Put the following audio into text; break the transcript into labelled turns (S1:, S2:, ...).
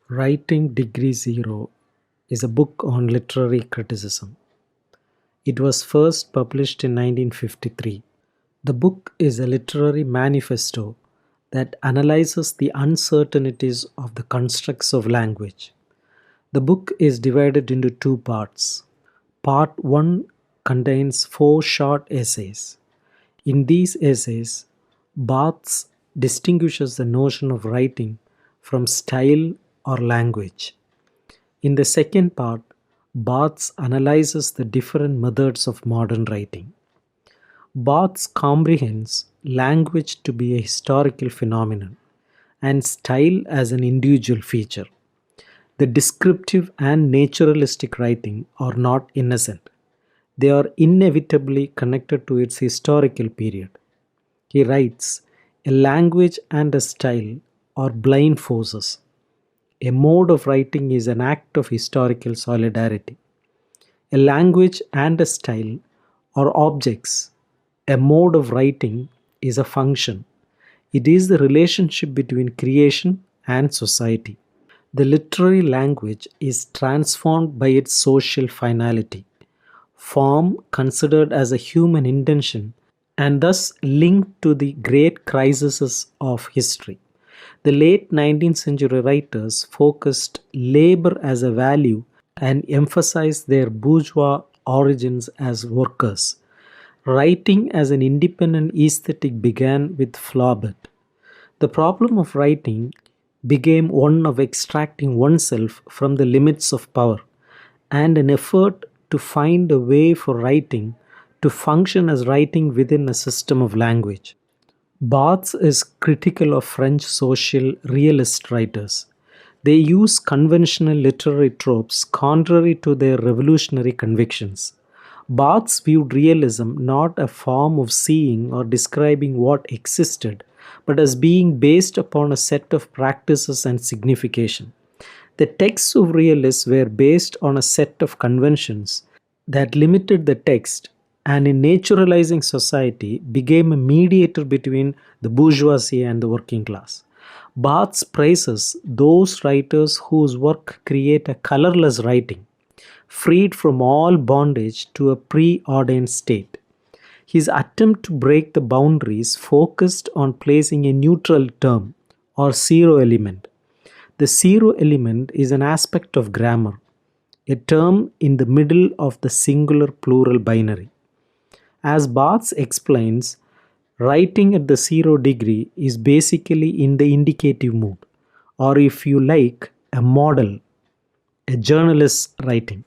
S1: Writing Degree Zero is a book on literary criticism. It was first published in 1953. The book is a literary manifesto that analyzes the uncertainties of the constructs of language. The book is divided into two parts. Part 1 contains four short essays. In these essays, Barthes distinguishes the notion of writing from style or language. In the second part, Barthes analyzes the different methods of modern writing. Barthes comprehends language to be a historical phenomenon and style as an individual feature. The descriptive and naturalistic writing are not innocent. They are inevitably connected to its historical period. He writes, "A language and a style are blind forces. A mode of writing is an act of historical solidarity. A language and a style are objects. A mode of writing is a function. It is the relationship between creation and society. The literary language is transformed by its social finality. Form considered as a human intention and thus linked to the great crises of history. The late 19th century writers focused labor as a value and emphasized their bourgeois origins as workers. Writing as an independent aesthetic began with Flaubert. The problem of writing became one of extracting oneself from the limits of power and an effort to find a way for writing to function as writing within a system of language. Barthes is critical of French social realist writers. They use conventional literary tropes contrary to their revolutionary convictions. Barthes viewed realism not a form of seeing or describing what existed, but as being based upon a set of practices and signification. The texts of realists were based on a set of conventions that limited the text and in naturalizing society became a mediator between the bourgeoisie and the working class. Barthes praises those writers whose work create a colorless writing, freed from all bondage to a preordained state. His attempt to break the boundaries focused on placing a neutral term or zero element. The zero element is an aspect of grammar, a term in the middle of the singular plural binary. As Barthes explains, writing at the zero degree is basically in the indicative mood, or if you like, a model, a journalist's writing.